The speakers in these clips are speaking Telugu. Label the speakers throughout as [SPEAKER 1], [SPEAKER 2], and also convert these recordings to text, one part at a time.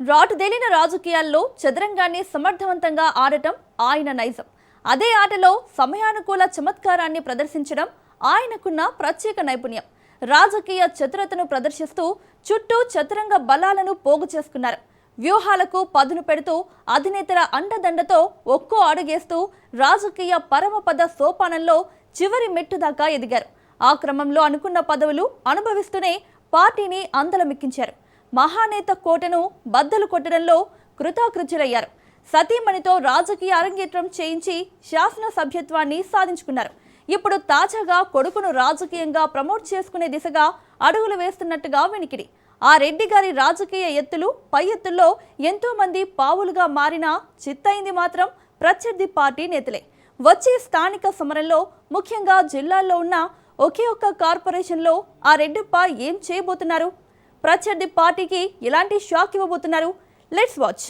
[SPEAKER 1] రాటుదేలిన రాజకీయాల్లో చదరంగాన్ని సమర్థవంతంగా ఆడటం ఆయన నైజం. అదే ఆటలో సమయానుకూల చమత్కారాన్ని ప్రదర్శించడం ఆయనకున్న ప్రత్యేక నైపుణ్యం. రాజకీయ చతురతను ప్రదర్శిస్తూ చుట్టూ చతురంగ బలాలను పోగు చేసుకున్నారు. వ్యూహాలకు పదును పెడుతూ అధినేతల అండదండతో ఒక్కో అడుగేస్తూ రాజకీయ పరమపద సోపానంలో చివరి మెట్టు దాకా ఎదిగారు. ఆ క్రమంలో అనుకున్న పదవులు అనుభవిస్తూనే పార్టీని అందలమెక్కించారు. మహానేత కోటను బద్దలు కొట్టడంలో కృతకృత్యులయ్యారు. సతీమణితో రాజకీయ అరంగేట్రం చేయించి శాసనసభ్యత్వాన్ని సాధించుకున్నారు. ఇప్పుడు తాజాగా కొడుకును రాజకీయంగా ప్రమోట్ చేసుకునే దిశగా అడుగులు వేస్తున్నట్టుగా వినికిడి. ఆ రెడ్డి గారి రాజకీయ ఎత్తులు పై ఎత్తుల్లో ఎంతో మంది పావులుగా మారినా చిత్తయింది మాత్రం ప్రత్యర్థి పార్టీ నేతలే. వచ్చే స్థానిక సమరంలో ముఖ్యంగా జిల్లాల్లో ఉన్న ఒకే ఒక్క కార్పొరేషన్లో ఆ రెడ్డప్ప ఏం చేయబోతున్నారు? ప్రత్యర్థి పార్టీకి ఎలాంటి షాక్ ఇవ్వబోతున్నారు? Let's watch.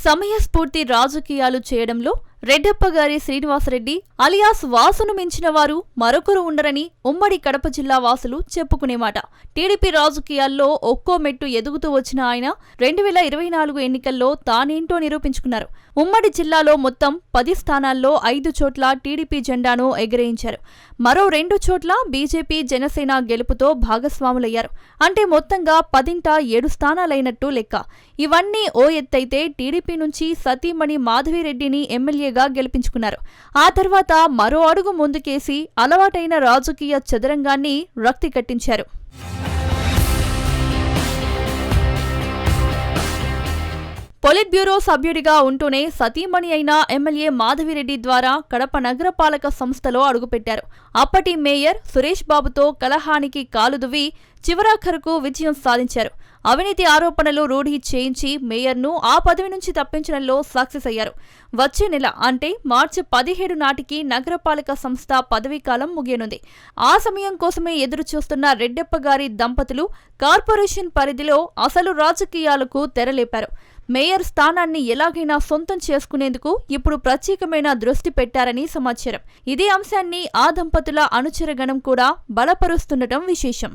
[SPEAKER 1] సమయస్ఫూర్తి రాజకీయాలు చేయడంలో రెడ్డప్ప గారి శ్రీనివాసరెడ్డి అలియాస్ వాసును మించిన వారు మరొకరు ఉండరని ఉమ్మడి కడప జిల్లా వాసులు చెప్పుకునేమాట. టీడీపీ రాజకీయాల్లో ఒక్కో మెట్టు ఎదుగుతూ వచ్చిన ఆయన 2024 ఎన్నికల్లో తానేంటో నిరూపించుకున్నారు. ఉమ్మడి జిల్లాలో మొత్తం 10 స్థానాల్లో 5 చోట్ల టీడీపీ జెండాను ఎగరేయించారు. మరో 2 చోట్ల బీజేపీ జనసేన గెలుపుతో భాగస్వాములయ్యారు. అంటే మొత్తంగా 10ంట 7 స్థానాలైనట్టు లెక్క. ఇవన్నీ ఓ ఎత్తైతే టీడీపీ నుంచి సతీమణి మాధవిరెడ్డిని ఎమ్మెల్యేగా గెలిపించుకున్నారు. ఆ తర్వాత మరో అడుగు ముందుకేసి అలవాటైన రాజకీయ చదరంగాన్ని రక్తి కట్టించారు. పొలిట్ బ్యూరో సభ్యుడిగా ఉంటూనే సతీమణి అయిన ఎమ్మెల్యే మాధవిరెడ్డి ద్వారా కడప నగరపాలక సంస్థలో అడుగుపెట్టారు. అప్పటి మేయర్ సురేష్ బాబుతో కలహానికి కాలుదువ్వి చివరాఖరుకు విజయం సాధించారు. అవినీతి ఆరోపణలు రూఢి చేయించి మేయర్ను ఆ పదవి నుంచి తప్పించడంలో సక్సెస్ అయ్యారు. వచ్చే నెల అంటే మార్చి 17 నాటికి నగరపాలక సంస్థ పదవీకాలం ముగియనుంది. ఆ సమయం కోసమే ఎదురు చూస్తున్న రెడ్డప్ప గారి దంపతులు కార్పొరేషన్ పరిధిలో అసలు రాజకీయాలకు తెరలేపారు. మేయర్ స్థానాన్ని ఎలాగైనా సొంతం చేసుకునేందుకు ఇప్పుడు ప్రత్యేకమైన దృష్టి పెట్టారని సమాచారం. ఇదే అంశాన్ని ఆ దంపతుల అనుచరగణం కూడా బలపరుస్తుండటం విశేషం.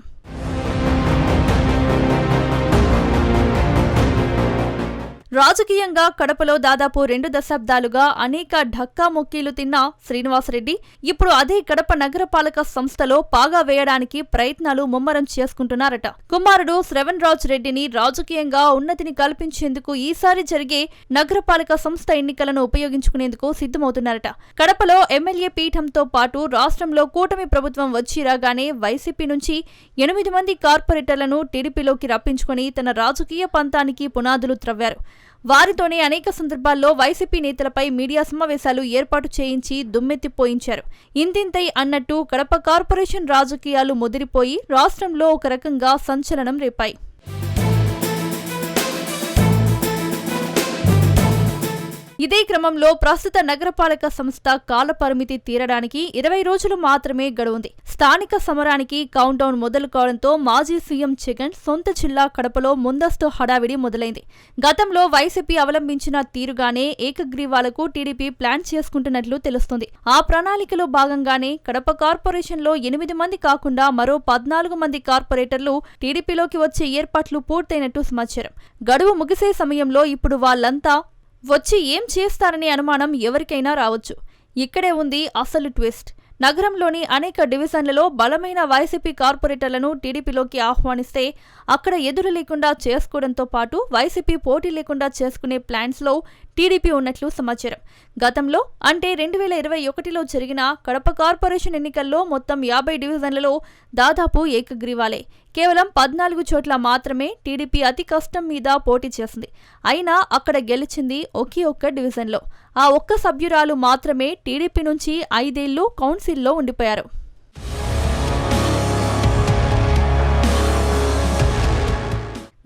[SPEAKER 1] రాజకీయంగా కడపలో దాదాపు 2 దశాబ్దాలుగా అనేక ఢక్కా మొక్కీలు తిన్న శ్రీనివాసరెడ్డి ఇప్పుడు అదే కడప నగరపాలక సంస్థలో పాగా వేయడానికి ప్రయత్నాలు ముమ్మరం చేసుకుంటున్నారట. కుమారుడు శ్రవణ్ రాజ్ రెడ్డిని రాజకీయంగా ఉన్నతిని కల్పించేందుకు ఈసారి జరిగే నగరపాలక సంస్థ ఎన్నికలను ఉపయోగించుకునేందుకు సిద్ధమవుతున్నారట. కడపలో ఎమ్మెల్యే పీఠంతో పాటు రాష్ట్రంలో కూటమి ప్రభుత్వం వచ్చి రాగానే వైసీపీ నుంచి 8 మంది కార్పొరేటర్లను టీడీపీలోకి రప్పించుకుని తన రాజకీయ పంతానికి పునాదులు త్రవ్వారు. వారితోనే అనేక సందర్భాల్లో వైసీపీ నేతలపై మీడియా సమావేశాలు ఏర్పాటు చేయించి దుమ్మెత్తిపోయించారు. ఇంతింతై అన్నట్టు కడప కార్పొరేషన్ రాజకీయాలు ముదిరిపోయి రాష్ట్రంలో ఒక రకంగా సంచలనం రేపాయి. ఇదే క్రమంలో ప్రస్తుత నగరపాలక సంస్థ కాలపరిమితి తీరడానికి 20 రోజులు మాత్రమే గడువుంది. స్థానిక సమరానికి కౌంట్ డౌన్ మొదలు కావడంతో మాజీ సీఎం జగన్ సొంత జిల్లా కడపలో ముందస్తు హడావిడి మొదలైంది. గతంలో వైసీపీ అవలంబించిన తీరుగానే ఏకగ్రీవాలకు టీడీపీ ప్లాన్ చేసుకుంటున్నట్లు తెలుస్తుంది. ఆ ప్రణాళికలో భాగంగానే కడప కార్పొరేషన్లో 8 మంది కాకుండా మరో 14 మంది కార్పొరేటర్లు టీడీపీలోకి వచ్చే ఏర్పాట్లు పూర్తయినట్టు సమాచారం. గడువు ముగిసే సమయంలో ఇప్పుడు వాళ్ళంతా వచ్చి ఏం చేస్తారనే అనుమానం ఎవరికైనా రావచ్చు. ఇక్కడే ఉంది అసలు ట్విస్ట్. నగరంలోని అనేక డివిజన్లలో బలమైన వైసీపీ కార్పొరేటర్లను టీడీపీలోకి ఆహ్వానిస్తే అక్కడ ఎదురు లేకుండా చేసుకోవడంతో పాటు వైసీపీ పోటీ లేకుండా చేసుకునే ప్లాన్స్లో టీడీపీ ఉన్నట్లు సమాచారం. గతంలో అంటే 2021లో జరిగిన కడప కార్పొరేషన్ ఎన్నికల్లో మొత్తం 50 డివిజన్లలో దాదాపు ఏకగ్రీవాలే. కేవలం 14 చోట్ల మాత్రమే టీడీపీ అతి కష్టం మీద పోటీ చేసింది. అయినా అక్కడ గెలిచింది ఒకే ఒక్క డివిజన్లో. ఆ ఒక్క సభ్యురాలు మాత్రమే టీడీపీ నుంచి 5 ఏళ్లు కౌన్సిల్లో ఉండిపోయారు.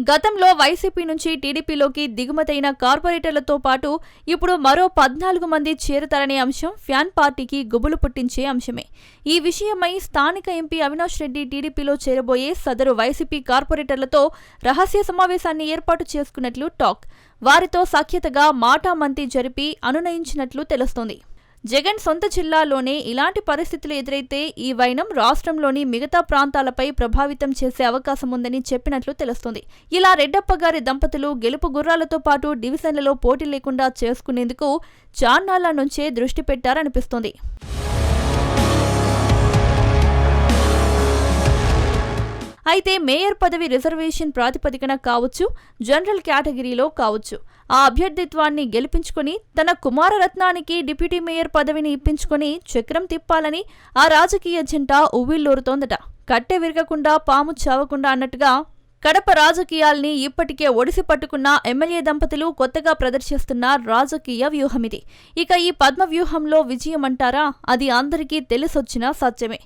[SPEAKER 1] గతంలో వైసీపీ నుంచి టీడీపీలోకి దిగుమతైన కార్పొరేటర్లతో పాటు ఇప్పుడు మరో 14 మంది చేరుతారనే అంశం ఫ్యాన్ పార్టీకి గుబులు పుట్టించే అంశమే. ఈ విషయమై స్థానిక ఎంపీ అవినాష్ రెడ్డి టీడీపీలో చేరబోయే సదరు వైసీపీ కార్పొరేటర్లతో రహస్య సమావేశాన్ని ఏర్పాటు చేసుకున్నట్లు టాక్. వారితో సఖ్యతగా మాటామంతి జరిపి అనునయించినట్లు తెలుస్తోంది. జగన్ సొంత జిల్లాలోనే ఇలాంటి పరిస్థితులు ఎదురైతే ఈ వైనం రాష్ట్రంలోని మిగతా ప్రాంతాలపై ప్రభావితం చేసే అవకాశం ఉందని చెప్పినట్లు తెలుస్తోంది. ఇలా రెడ్డప్ప గారి దంపతులు గెలుపు గుర్రాలతో పాటు డివిజన్లలో పోటీ లేకుండా చేసుకునేందుకు చాన్నాళ్ల నుంచే దృష్టి పెట్టారనిపిస్తోంది. అయితే మేయర్ పదవి రిజర్వేషన్ ప్రాతిపదికన కావచ్చు, జనరల్ కేటగిరీలో కావచ్చు, ఆ అభ్యర్థిత్వాన్ని గెలిపించుకుని తన కుమారరత్నానికి డిప్యూటీ మేయర్ పదవిని ఇప్పించుకుని చక్రం తిప్పాలని ఆ రాజకీయ జంట ఉవ్విళ్లూరుతోందట. కట్టె విరగకుండా పాము చావకుండా అన్నట్టుగా కడప రాజకీయాల్ని ఇప్పటికే ఒడిసి పట్టుకున్న ఎమ్మెల్యే దంపతులు కొత్తగా ప్రదర్శిస్తున్న రాజకీయ వ్యూహమిది. ఇక ఈ పద్మ వ్యూహంలో విజయం అంటారా? అది అందరికీ తెలిసొచ్చిన సత్యమే.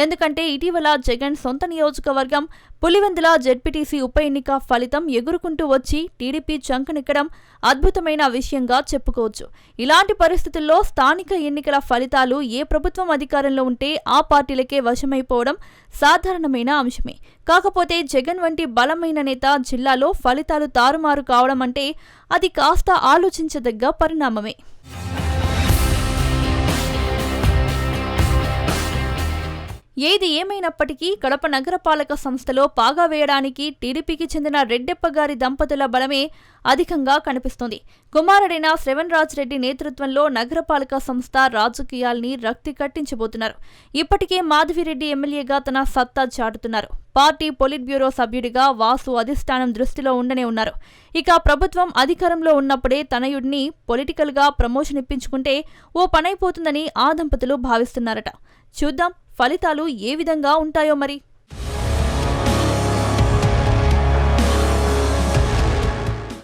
[SPEAKER 1] ఎందుకంటే ఇటీవల జగన్ సొంత నియోజకవర్గం పులివెందుల జెడ్పీటీసీ ఉప ఎన్నిక ఫలితం ఎగురుకుంటూ వచ్చి టీడీపీ చంకనెక్కడం అద్భుతమైన విషయంగా చెప్పుకోవచ్చు. ఇలాంటి పరిస్థితుల్లో స్థానిక ఎన్నికల ఫలితాలు ఏ ప్రభుత్వం అధికారంలో ఉంటే ఆ పార్టీలకే వశమైపోవడం సాధారణమైన అంశమే. కాకపోతే జగన్ వంటి బలమైన నేత జిల్లాలో ఫలితాలు తారుమారు కావడం అంటే అది కాస్త ఆలోచించదగ్గ పరిణామమే. ఏది ఏమైనప్పటికీ కడప నగరపాలక సంస్థలో పాగా వేయడానికి టీడీపీకి చెందిన రెడ్డెప్ప గారి దంపతుల బలమే అధికంగా కనిపిస్తోంది. కుమారుడైన శ్రవణ్ రాజ్ రెడ్డి నేతృత్వంలో నగరపాలక సంస్థ రాజకీయాల్ని రక్తి కట్టించబోతున్నారు. ఇప్పటికే మాధవిరెడ్డి ఎమ్మెల్యేగా తన సత్తా చాటుతున్నారు. పార్టీ పొలిట్ బ్యూరో సభ్యుడిగా వాసు అధిష్టానం దృష్టిలో ఉండనే ఉన్నారు. ఇక ప్రభుత్వం అధికారంలో ఉన్నప్పుడే తనయుడిని పొలిటికల్ గా ప్రమోషన్ ఇప్పించుకుంటే ఓ పనైపోతుందని ఆ దంపతులు భావిస్తున్నారట. చూద్దాం ఫలితాలు ఏ విధంగా ఉంటాయో మరి.